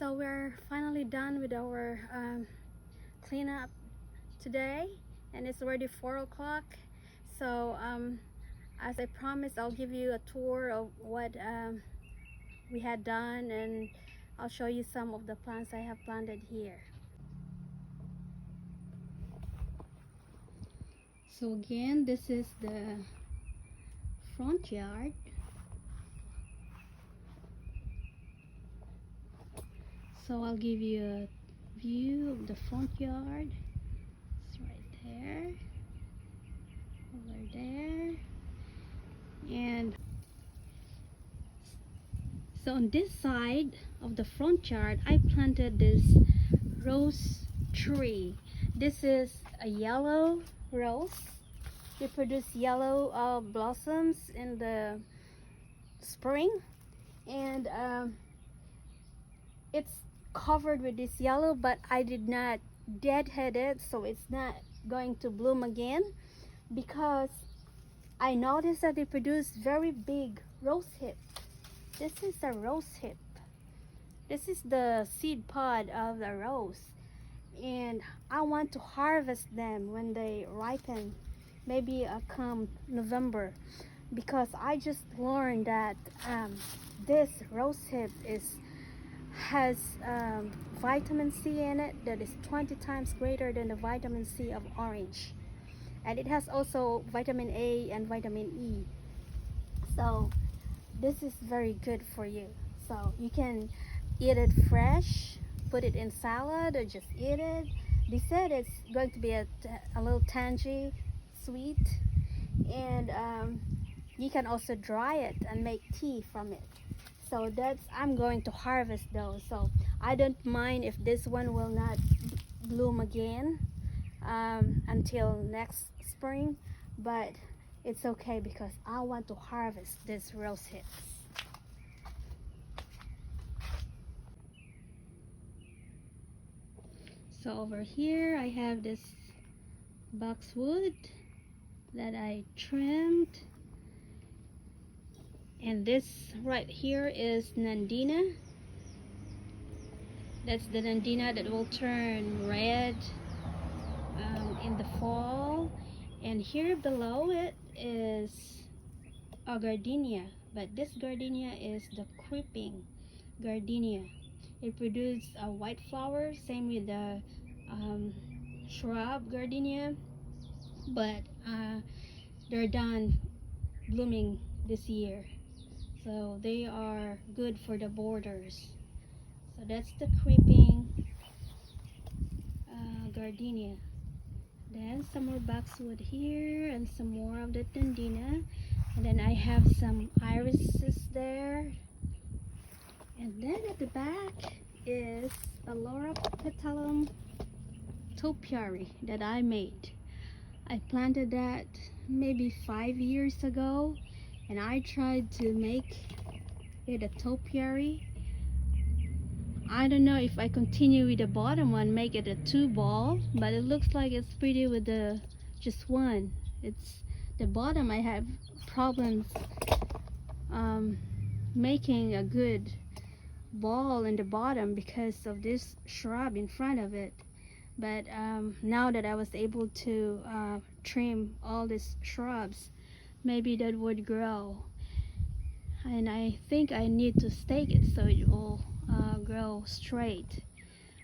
So we're finally done with our cleanup today, and it's already 4 o'clock. So as I promised, I'll give you a tour of what we had done, and I'll show you some of the plants I have planted here. So again, this is the front yard. So I'll give you a view of the front yard. It's right there, over there. And so on this side of the front yard, I planted this rose tree. This is a yellow rose. They produce yellow blossoms in the spring, and it's covered with this yellow, but I did not deadhead it, so it's not going to bloom again, because I noticed that they produce very big rose hip. This is a rose hip. This is the seed pod of the rose, and I want to harvest them when they ripen, maybe come November, because I just learned that this rose hip has vitamin C in it that is 20 times greater than the vitamin C of orange, and it has also vitamin A and vitamin E. So this is very good for you. So you can eat it fresh, put it in salad, or just eat it. They said it's going to be a little tangy, sweet, and you can also dry it and make tea from it. So I'm going to harvest those. So I don't mind if this one will not bloom again until next spring, but it's okay because I want to harvest these rose hips. So over here I have this boxwood that I trimmed, and this right here is Nandina. That's the Nandina that will turn red in the fall, and here below it is a gardenia, but this gardenia is the creeping gardenia. It produces a white flower, same with the shrub gardenia, but they're done blooming this year, so they are good for the borders. So that's the creeping gardenia. Then some more boxwood here, and some more of the Nandina, and then I have some irises there. And then at the back is a Loropetalum topiary that I made. I planted that maybe 5 years ago, and I tried to make it a topiary. I don't know if I continue with the bottom one, make it a 2-ball, but it looks like it's pretty with the just one. It's the bottom I have problems making a good ball in the bottom because of this shrub in front of it. But now that I was able to trim all these shrubs, maybe that would grow, and I think I need to stake it so it will grow straight.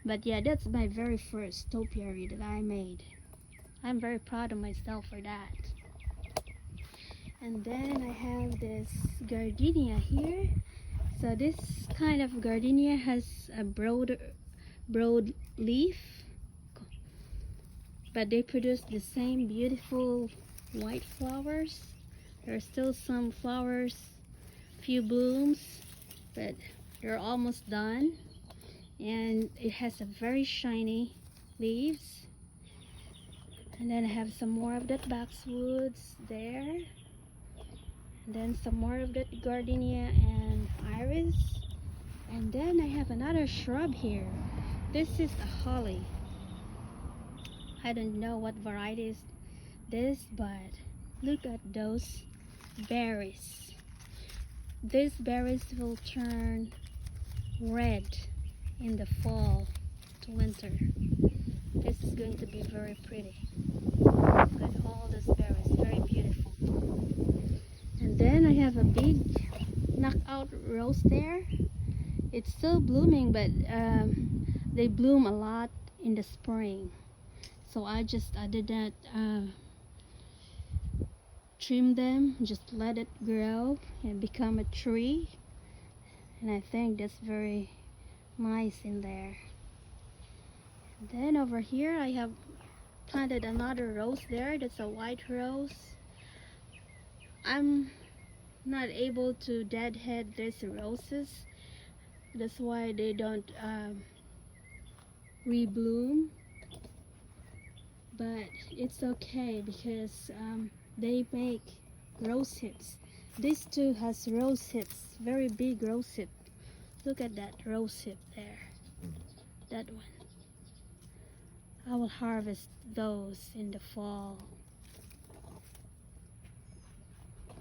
But yeah, that's my very first topiary that I made. I'm very proud of myself for that. And then I have this gardenia here. So this kind of gardenia has a broad leaf, but they produce the same beautiful white flowers. There are still some flowers, few blooms, but they're almost done, and it has a very shiny leaves. And then I have some more of that boxwoods there, and then some more of that gardenia and iris, and then I have another shrub here. This is a holly. I don't know what variety is this, but look at those berries. These berries will turn red in the fall to winter. This is going to be very pretty. Look at all those berries, very beautiful. And then I have a big knockout rose there. It's still blooming, but they bloom a lot in the spring. So I did not trim them, just let it grow and become a tree. And I think that's very nice in there. And then over here I have planted another rose there. That's a white rose. I'm not able to deadhead these roses. That's why they don't rebloom. But it's okay because they make rose hips. This too has rose hips, very big rose hip. Look at that rose hip there. That one. I will harvest those in the fall.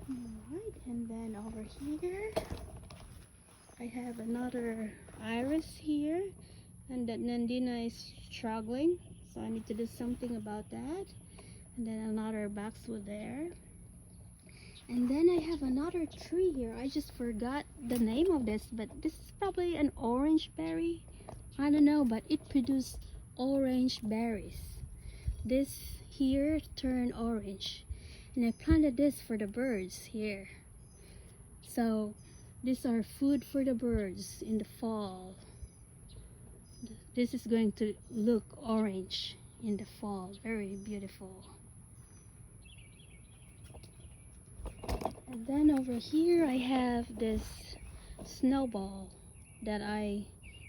Alright, and then over here I have another iris here, and that Nandina is struggling, so I need to do something about that. And then another boxwood there. And then I have another tree here. I just forgot the name of this, but this is probably an orange berry. I don't know, but it produced orange berries. This here turned orange. And I planted this for the birds here. So these are food for the birds in the fall. This is going to look orange in the fall. Very beautiful. And then over here I have this snowball that I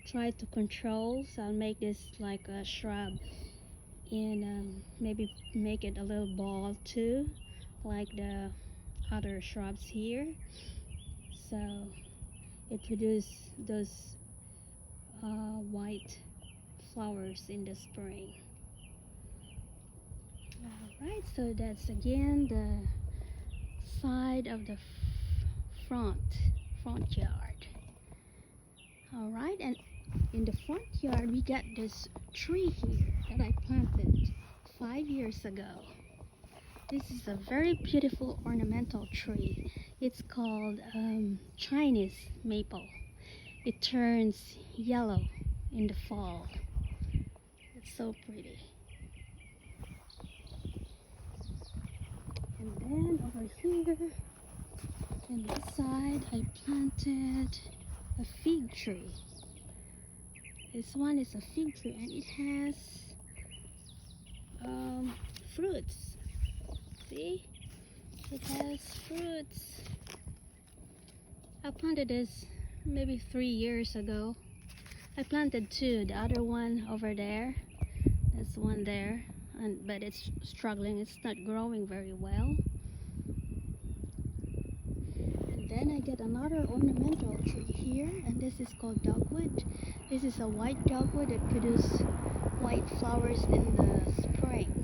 try to control. So I'll make this like a shrub and maybe make it a little ball too, like the other shrubs here. So it produces those white flowers in the spring. Alright, so that's again the side of the front yard. Alright, and in the front yard we got this tree here that I planted 5 years ago. This is a very beautiful ornamental tree. It's called Chinese maple. It turns yellow in the fall. It's so pretty. And then over here on this side I planted a fig tree. This one is a fig tree and it has fruits. See? It has fruits. I planted this maybe 3 years ago. I planted two. The other one over there. There's one there. But it's struggling. It's not growing very well. And then I get another ornamental tree here. And this is called dogwood. This is a white dogwood that produces white flowers in the spring.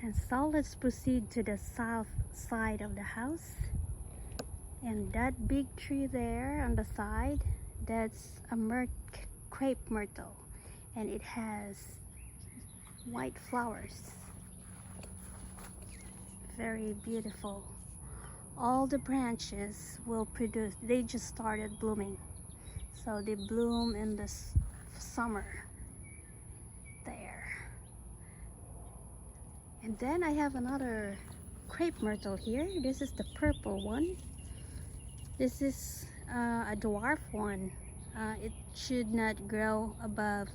And so let's proceed to the south side of the house. And that big tree there on the side, that's a crepe myrtle. And it has white flowers. Very beautiful. All the branches will produce, they just started blooming. So they bloom in the summer. And then I have another crepe myrtle here. This is the purple one. This is a dwarf one. It should not grow above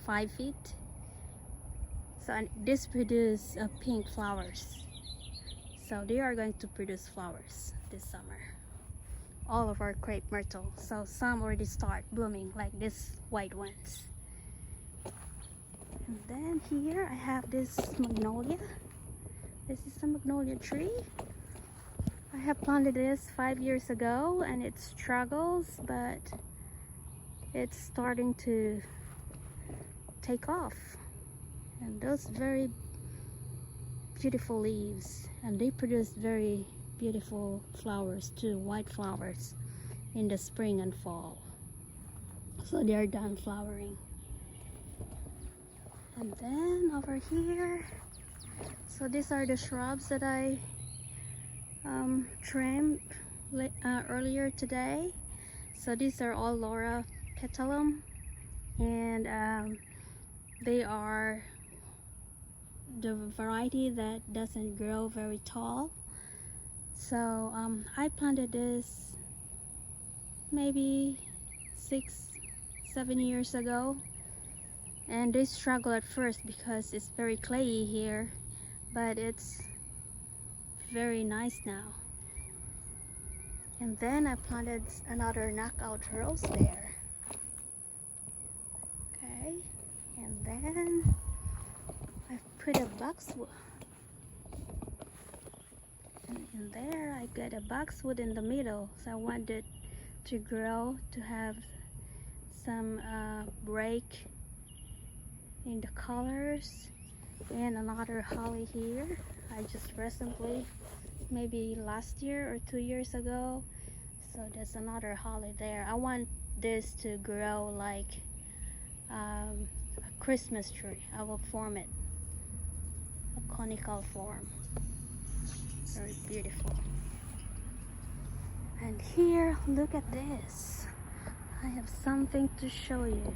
5 feet. So this produces pink flowers. So they are going to produce flowers this summer. All of our crepe myrtle. So some already start blooming like these white ones. And then here I have this magnolia. This is a magnolia tree. I have planted this 5 years ago and it struggles, but it's starting to take off. and those very beautiful leaves, and they produce very beautiful flowers too, white flowers in the spring and fall. So they are done flowering. And then over here, so these are the shrubs that I trimmed earlier today. So these are all Laura petalum, and they are the variety that doesn't grow very tall. So I planted this maybe 6-7 years ago, and they struggle at first because it's very clayey here, but it's very nice now. And then I planted another knockout rose there. Okay, and then I put a boxwood. And in there I got a boxwood in the middle, so I wanted to grow, to have some break in the colors. And another holly here. I just recently, maybe last year or 2 years ago, so there's another holly there. I want this to grow like a Christmas tree. I will form it a conical form. Very beautiful. And here, look at this. I have something to show you.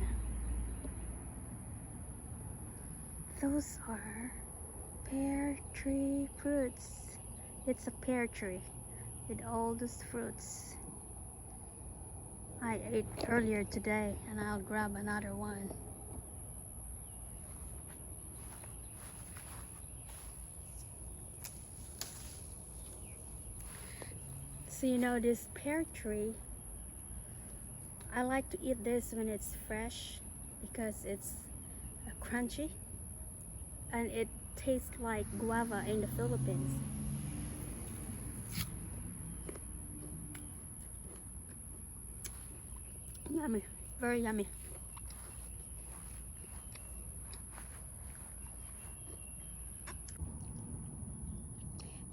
Those are pear tree fruits. It's a pear tree with all those fruits. I ate earlier today, and I'll grab another one. So you know, this pear tree, I like to eat this when it's fresh because it's crunchy and it tastes like guava in the Philippines. Yummy, very yummy.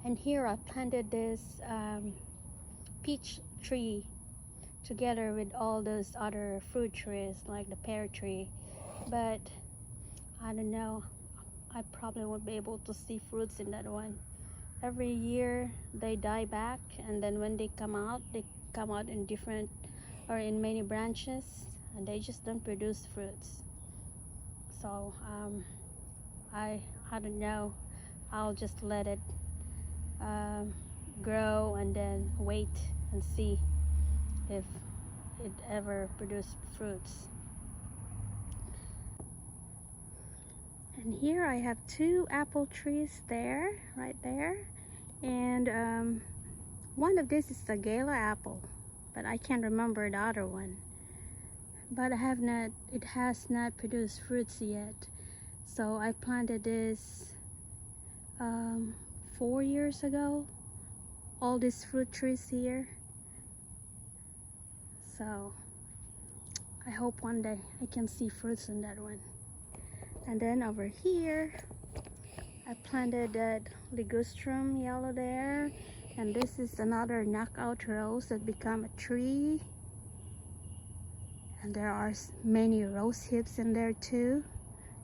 And here I planted this peach tree together with all those other fruit trees like the pear tree, but I don't know, I probably won't be able to see fruits in that one. Every year they die back, and then when they come out in different or in many branches, and they just don't produce fruits. So I don't know, I'll just let it grow and then wait and see if it ever produces fruits. And here I have 2 apple trees there, right there, and one of this is a Gala apple, but I can't remember the other one. But it has not produced fruits yet. So I planted this 4 years ago, all these fruit trees here. So I hope one day I can see fruits in that one. And then over here I planted that ligustrum yellow there, and this is another knockout rose that become a tree, and there are many rose hips in there too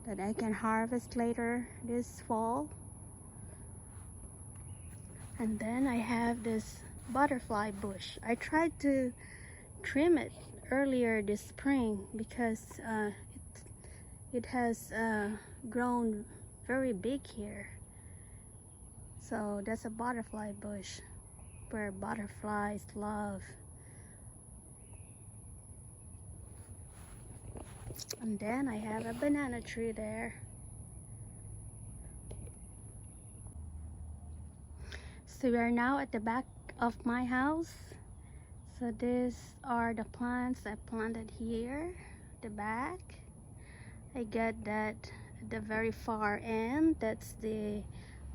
that I can harvest later this fall. And then I have this butterfly bush. I tried to trim it earlier this spring because it has grown very big here. So that's a butterfly bush where butterflies love. And then I have a banana tree there. So we are now at the back of my house. So these are the plants I planted here, the back. I got that at the very far end, that's the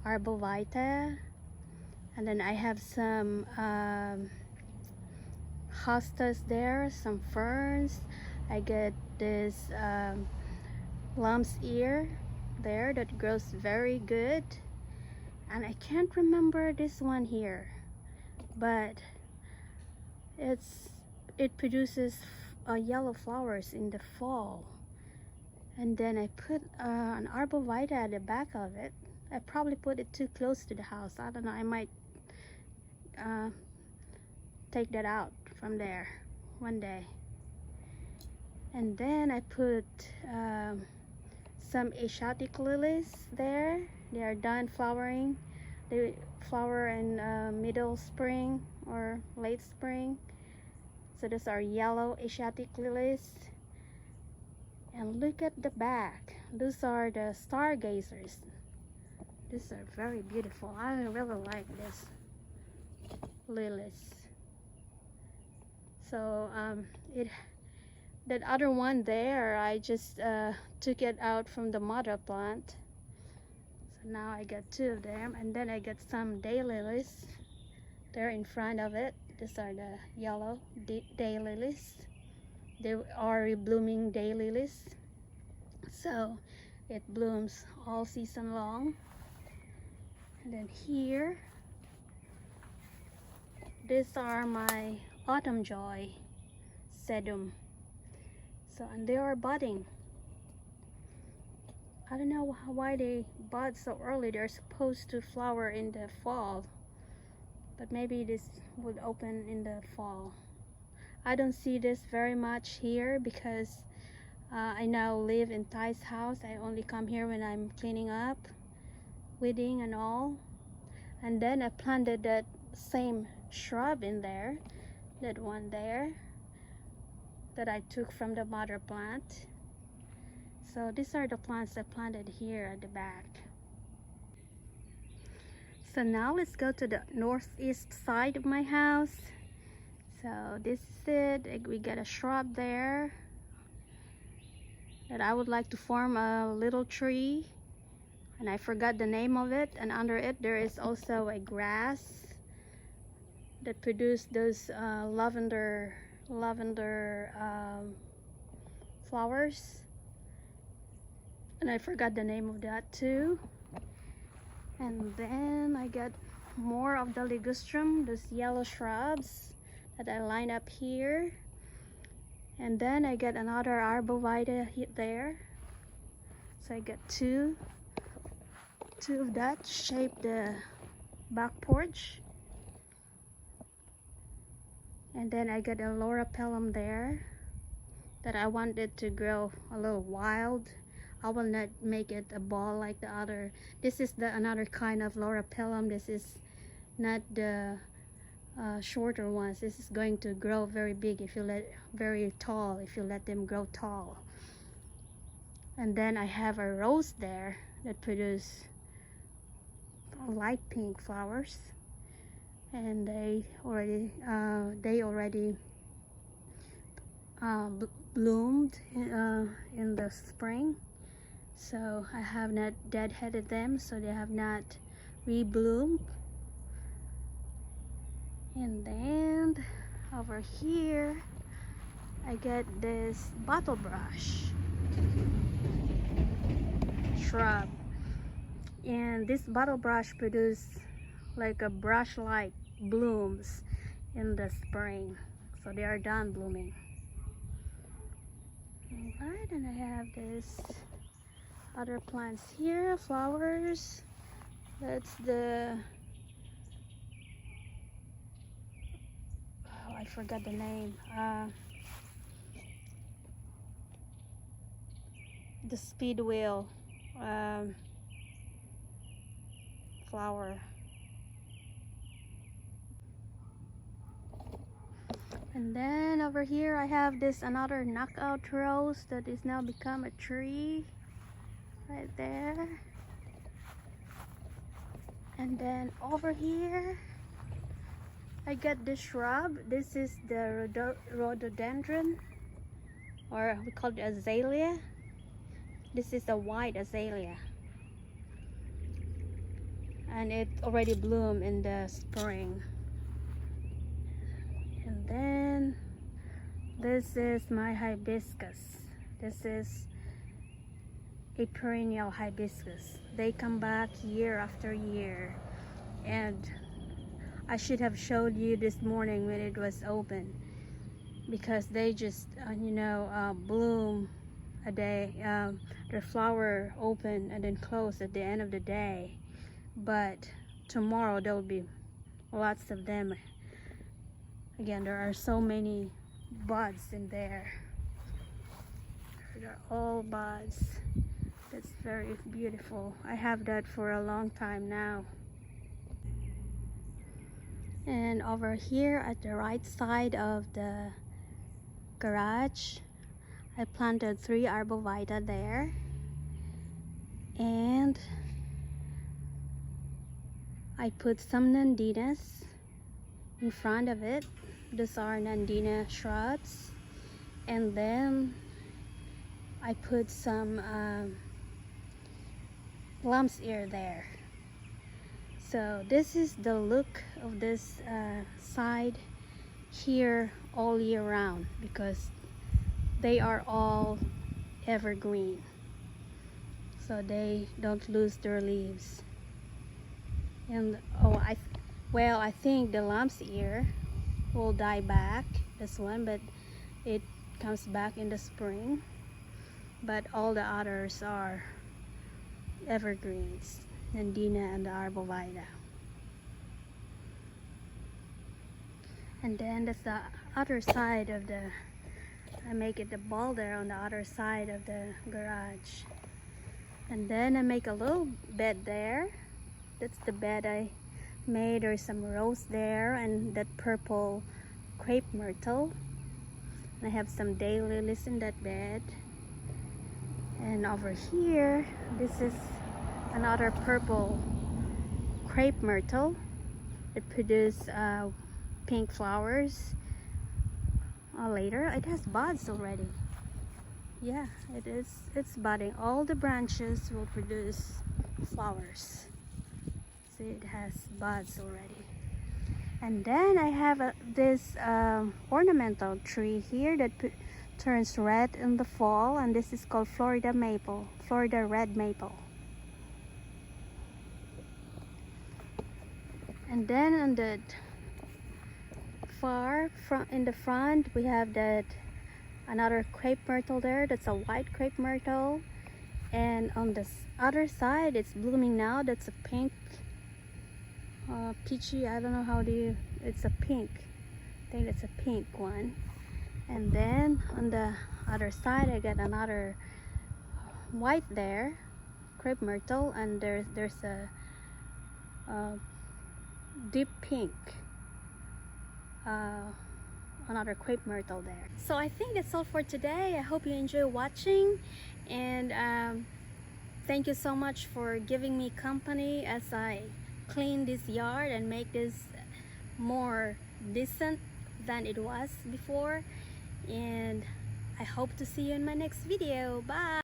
arbovita. And then I have some hostas there, some ferns. I get this lamb's ear there that grows very good, and I can't remember this one here, but it produces yellow flowers in the fall. And then I put an arborvitae at the back of it. I probably put it too close to the house. I don't know, I might take that out from there one day. And then I put some Asiatic lilies there. They are done flowering. They flower in middle spring or late spring. So those are yellow Asiatic lilies. And look at the back. Those are the stargazers. These are very beautiful. I really like this lilies. So that other one there, I just took it out from the mother plant. So now I got two of them, and then I got some daylilies. They're in front of it. These are the yellow daylilies. They are blooming daylilies, so it blooms all season long. And then here, these are my autumn joy sedum. So, and they are budding. I don't know why they bud so early. They're supposed to flower in the fall, but maybe this would open in the fall. I don't see this very much here because I now live in Ty's house. I only come here when I'm cleaning up, weeding and all. And then I planted that same shrub in there, that one there that I took from the mother plant. So these are the plants I planted here at the back. So now let's go to the northeast side of my house. So this is it. We got a shrub there that I would like to form a little tree, and I forgot the name of it. And under it there is also a grass that produced those lavender flowers, and I forgot the name of that too. And then I got more of the ligustrum, those yellow shrubs that I line up here. And then I got another arborvitae there. So I got two of that shape the back porch. And then I got a lauropelum there that I wanted to grow a little wild. I will not make it a ball like the other. This is another kind of lauropelum. This is not the shorter ones. This is going to grow very big if you very tall if you let them grow tall. And then I have a rose there that produce light pink flowers, and they already bloomed in the spring. So I have not deadheaded them, so they have not rebloomed. And then over here I get this bottle brush shrub, and this bottle brush produce like a brush like blooms in the spring, so they are done blooming. Alright, and I have this other plants here, flowers. That's the I forgot the name. The speed wheel flower. And then over here I have this another knockout rose that is now become a tree right there. And then over here I got this shrub. This is the rhododendron, or we call it azalea. This is a white azalea, and it already bloomed in the spring. And then this is my hibiscus. This is a perennial hibiscus. They come back year after year, and I should have showed you this morning when it was open, because they just bloom a day. Their flower open and then close at the end of the day, but tomorrow there will be lots of them again. There are so many buds in there. They're all buds. That's very beautiful. I have that for a long time now. And over here at the right side of the garage, I planted 3 arbovita there, and I put some nandinas in front of it. These are nandina shrubs, and then I put some lamb's ear there. So this is the look of this side here all year round, because they are all evergreen, so they don't lose their leaves. And I think the lamb's ear will die back, this one, but it comes back in the spring. But all the others are evergreens, nandina and the arbovita. And then that's the other side of the, I make it the boulder on the other side of the garage. And then I make a little bed there. That's the bed I made. There's some rose there and that purple crepe myrtle. And I have some daylilies in that bed. And over here, this is another purple crepe myrtle. It produces pink flowers later. It has buds already. Yeah, it is. It's budding. All the branches will produce flowers. See, it has buds already. And then I have this ornamental tree here that turns red in the fall, and this is called Florida maple, Florida red maple. And then on the far front, in the front, we have that another crepe myrtle there. That's a white crepe myrtle. And on the other side, it's blooming now. That's a pink, peachy. I don't know how do you. It's a pink. I think it's a pink one. And then on the other side, I got another white there, crepe myrtle, and there's a deep pink, another crepe myrtle there. So I think that's all for today. I hope you enjoy watching, and thank you so much for giving me company as I clean this yard and make this more decent than it was before. And I hope to see you in my next video. Bye.